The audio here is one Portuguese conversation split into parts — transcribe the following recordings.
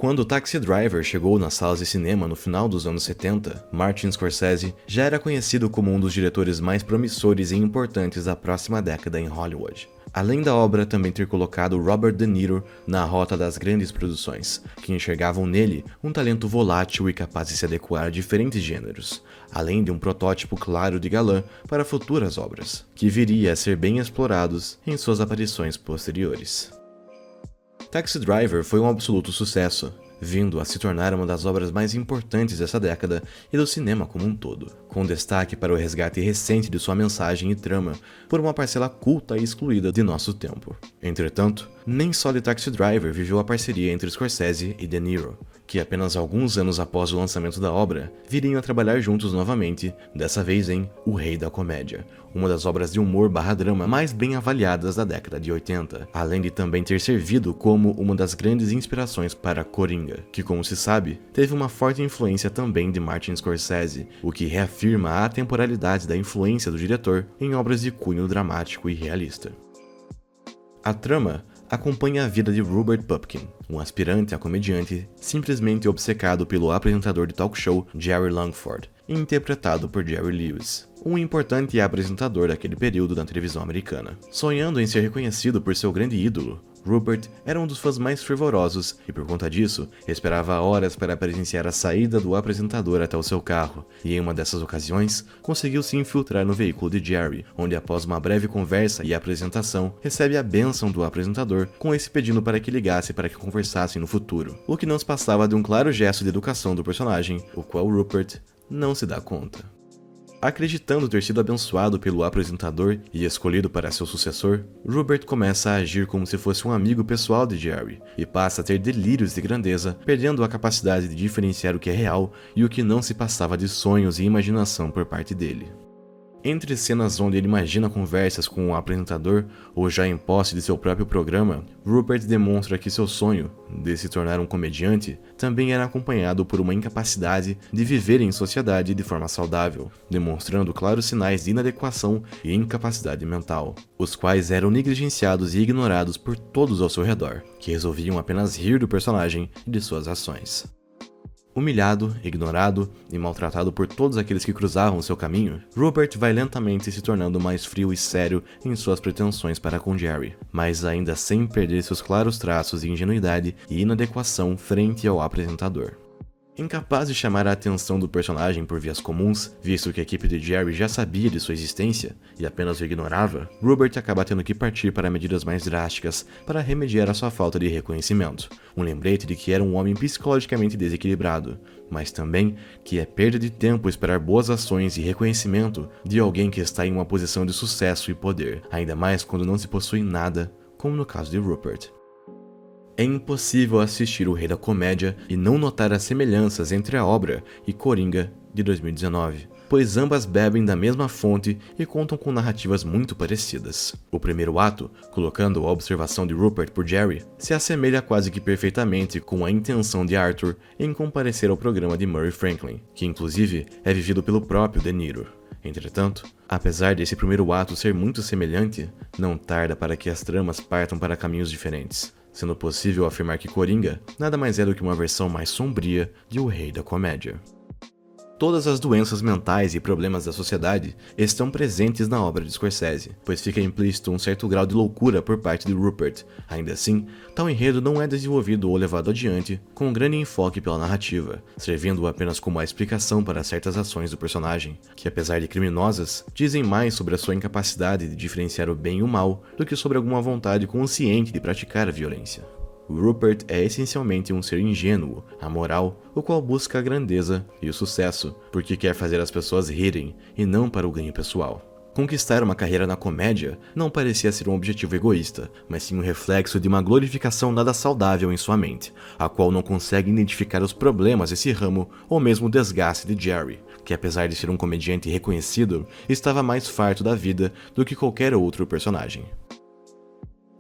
Quando Taxi Driver chegou nas salas de cinema no final dos anos 70, Martin Scorsese já era conhecido como um dos diretores mais promissores e importantes da próxima década em Hollywood. Além da obra também ter colocado Robert De Niro na rota das grandes produções, que enxergavam nele um talento volátil e capaz de se adequar a diferentes gêneros, além de um protótipo claro de galã para futuras obras, que viria a ser bem explorados em suas aparições posteriores. Taxi Driver foi um absoluto sucesso, vindo a se tornar uma das obras mais importantes dessa década e do cinema como um todo, com destaque para o resgate recente de sua mensagem e trama por uma parcela culta e excluída de nosso tempo. Entretanto, nem só de Taxi Driver viveu a parceria entre Scorsese e De Niro, que apenas alguns anos após o lançamento da obra, viriam a trabalhar juntos novamente, dessa vez em O Rei da Comédia, uma das obras de humor barra drama mais bem avaliadas da década de 80, além de também ter servido como uma das grandes inspirações para Coringa, que, como se sabe, teve uma forte influência também de Martin Scorsese, o que reafirma a atemporalidade da influência do diretor em obras de cunho dramático e realista. A trama acompanha a vida de Rupert Pupkin, um aspirante a comediante simplesmente obcecado pelo apresentador de talk show Jerry Langford, interpretado por Jerry Lewis, um importante apresentador daquele período na televisão americana. Sonhando em ser reconhecido por seu grande ídolo, Rupert era um dos fãs mais fervorosos e, por conta disso, esperava horas para presenciar a saída do apresentador até o seu carro, e em uma dessas ocasiões, conseguiu se infiltrar no veículo de Jerry, onde após uma breve conversa e apresentação, recebe a bênção do apresentador, com esse pedindo para que ligasse para que conversassem no futuro, o que não se passava de um claro gesto de educação do personagem, o qual Rupert não se dá conta. Acreditando ter sido abençoado pelo apresentador e escolhido para seu sucessor, Rupert começa a agir como se fosse um amigo pessoal de Jerry e passa a ter delírios de grandeza, perdendo a capacidade de diferenciar o que é real e o que não se passava de sonhos e imaginação por parte dele. Entre cenas onde ele imagina conversas com o apresentador ou já em posse de seu próprio programa, Rupert demonstra que seu sonho de se tornar um comediante também era acompanhado por uma incapacidade de viver em sociedade de forma saudável, demonstrando claros sinais de inadequação e incapacidade mental, os quais eram negligenciados e ignorados por todos ao seu redor, que resolviam apenas rir do personagem e de suas ações. Humilhado, ignorado e maltratado por todos aqueles que cruzavam seu caminho, Rupert vai lentamente se tornando mais frio e sério em suas pretensões para com Jerry, mas ainda sem perder seus claros traços de ingenuidade e inadequação frente ao apresentador. Incapaz de chamar a atenção do personagem por vias comuns, visto que a equipe de Jerry já sabia de sua existência e apenas o ignorava, Rupert acaba tendo que partir para medidas mais drásticas para remediar a sua falta de reconhecimento. Um lembrete de que era um homem psicologicamente desequilibrado, mas também que é perda de tempo esperar boas ações e reconhecimento de alguém que está em uma posição de sucesso e poder, ainda mais quando não se possui nada, como no caso de Rupert. É impossível assistir O Rei da Comédia e não notar as semelhanças entre a obra e Coringa, de 2019, pois ambas bebem da mesma fonte e contam com narrativas muito parecidas. O primeiro ato, colocando a observação de Rupert por Jerry, se assemelha quase que perfeitamente com a intenção de Arthur em comparecer ao programa de Murray Franklin, que inclusive é vivido pelo próprio De Niro. Entretanto, apesar desse primeiro ato ser muito semelhante, não tarda para que as tramas partam para caminhos diferentes, sendo possível afirmar que Coringa nada mais é do que uma versão mais sombria de O Rei da Comédia. Todas as doenças mentais e problemas da sociedade estão presentes na obra de Scorsese, pois fica implícito um certo grau de loucura por parte de Rupert. Ainda assim, tal enredo não é desenvolvido ou levado adiante com um grande enfoque pela narrativa, servindo apenas como a explicação para certas ações do personagem, que apesar de criminosas, dizem mais sobre a sua incapacidade de diferenciar o bem e o mal do que sobre alguma vontade consciente de praticar a violência. Rupert é essencialmente um ser ingênuo, amoral, o qual busca a grandeza e o sucesso, porque quer fazer as pessoas rirem e não para o ganho pessoal. Conquistar uma carreira na comédia não parecia ser um objetivo egoísta, mas sim um reflexo de uma glorificação nada saudável em sua mente, a qual não consegue identificar os problemas desse ramo ou mesmo o desgaste de Jerry, que apesar de ser um comediante reconhecido, estava mais farto da vida do que qualquer outro personagem.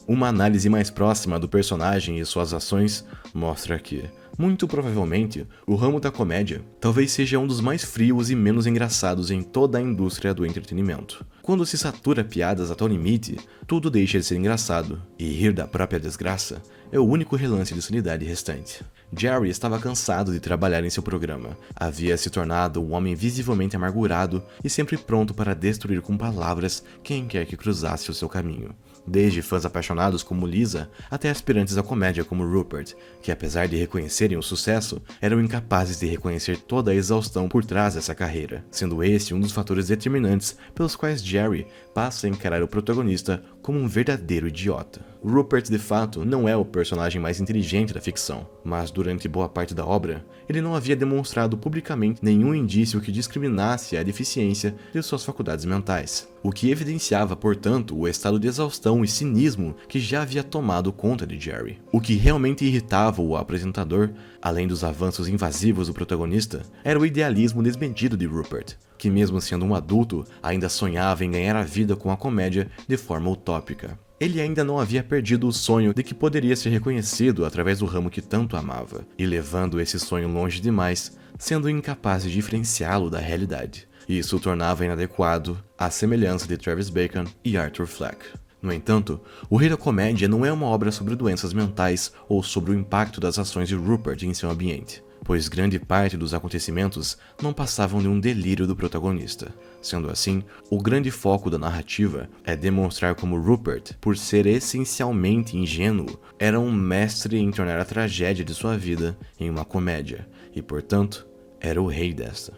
Uma análise mais próxima do personagem e suas ações mostra que, muito provavelmente, o ramo da comédia talvez seja um dos mais frios e menos engraçados em toda a indústria do entretenimento. Quando se satura piadas até o limite, tudo deixa de ser engraçado, e rir da própria desgraça é o único relance de sanidade restante. Jerry estava cansado de trabalhar em seu programa. Havia se tornado um homem visivelmente amargurado e sempre pronto para destruir com palavras quem quer que cruzasse o seu caminho. Desde fãs apaixonados como Lisa, até aspirantes à comédia como Rupert, que apesar de reconhecerem o sucesso, eram incapazes de reconhecer toda a exaustão por trás dessa carreira, sendo esse um dos fatores determinantes pelos quais Jerry passa a encarar o protagonista como um verdadeiro idiota. Rupert, de fato, não é o personagem mais inteligente da ficção, mas durante boa parte da obra, ele não havia demonstrado publicamente nenhum indício que discriminasse a deficiência de suas faculdades mentais, o que evidenciava, portanto, o estado de exaustão e cinismo que já havia tomado conta de Jerry. O que realmente irritava o apresentador, além dos avanços invasivos do protagonista, era o idealismo desmedido de Rupert, que mesmo sendo um adulto, ainda sonhava em ganhar a vida com a comédia de forma utópica. Ele ainda não havia perdido o sonho de que poderia ser reconhecido através do ramo que tanto amava, e levando esse sonho longe demais, sendo incapaz de diferenciá-lo da realidade. Isso o tornava inadequado à semelhança de Travis Bacon e Arthur Fleck. No entanto, O Rei da Comédia não é uma obra sobre doenças mentais ou sobre o impacto das ações de Rupert em seu ambiente, pois grande parte dos acontecimentos não passavam de um delírio do protagonista. Sendo assim, o grande foco da narrativa é demonstrar como Rupert, por ser essencialmente ingênuo, era um mestre em tornar a tragédia de sua vida em uma comédia, e portanto, era o rei desta.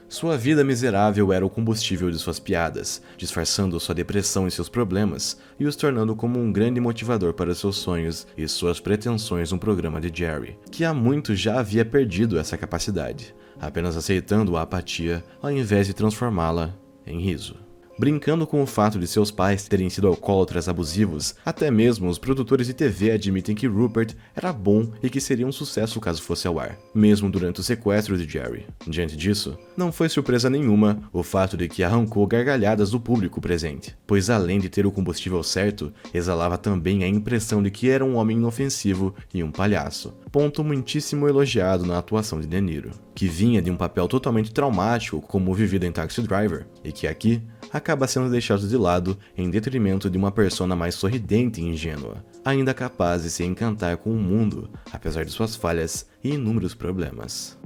Sua vida miserável era o combustível de suas piadas, disfarçando sua depressão e seus problemas, e os tornando como um grande motivador para seus sonhos e suas pretensões no programa de Jerry, que há muito já havia perdido essa capacidade, apenas aceitando a apatia ao invés de transformá-la em riso. Brincando com o fato de seus pais terem sido alcoólatras abusivos, até mesmo os produtores de TV admitem que Rupert era bom e que seria um sucesso caso fosse ao ar, mesmo durante o sequestro de Jerry. Diante disso, não foi surpresa nenhuma o fato de que arrancou gargalhadas do público presente, pois além de ter o combustível certo, exalava também a impressão de que era um homem inofensivo e um palhaço, ponto muitíssimo elogiado na atuação de De Niro, que vinha de um papel totalmente traumático como o vivido em Taxi Driver, e que aqui acaba sendo deixado de lado em detrimento de uma persona mais sorridente e ingênua, ainda capaz de se encantar com o mundo, apesar de suas falhas e inúmeros problemas.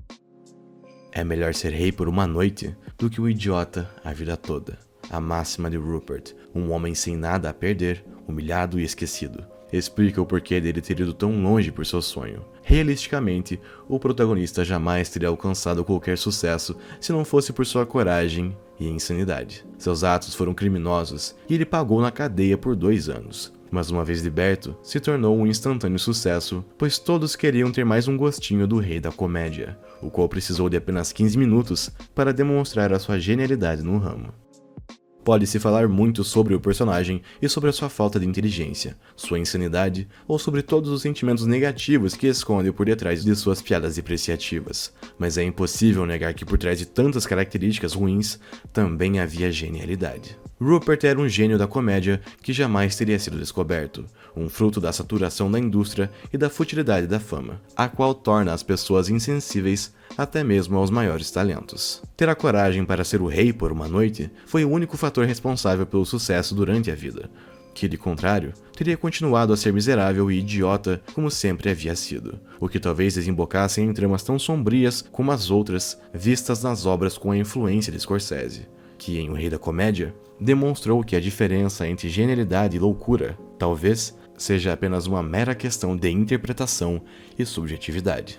É melhor ser rei por uma noite do que o idiota a vida toda. A máxima de Rupert, um homem sem nada a perder, humilhado e esquecido, explica o porquê dele ter ido tão longe por seu sonho. Realisticamente, o protagonista jamais teria alcançado qualquer sucesso se não fosse por sua coragem e insanidade. Seus atos foram criminosos e ele pagou na cadeia por 2 anos. Mas uma vez liberto, se tornou um instantâneo sucesso, pois todos queriam ter mais um gostinho do Rei da Comédia, o qual precisou de apenas 15 minutos para demonstrar a sua genialidade no ramo. Pode-se falar muito sobre o personagem e sobre a sua falta de inteligência, sua insanidade ou sobre todos os sentimentos negativos que esconde por detrás de suas piadas depreciativas, mas é impossível negar que por trás de tantas características ruins também havia genialidade. Rupert era um gênio da comédia que jamais teria sido descoberto, um fruto da saturação da indústria e da futilidade da fama, a qual torna as pessoas insensíveis até mesmo aos maiores talentos. Ter a coragem para ser o rei por uma noite foi o único fator responsável pelo sucesso durante a vida, que, de contrário, teria continuado a ser miserável e idiota como sempre havia sido, o que talvez desembocasse em tramas tão sombrias como as outras vistas nas obras com a influência de Scorsese, que, em O Rei da Comédia, demonstrou que a diferença entre genialidade e loucura talvez seja apenas uma mera questão de interpretação e subjetividade.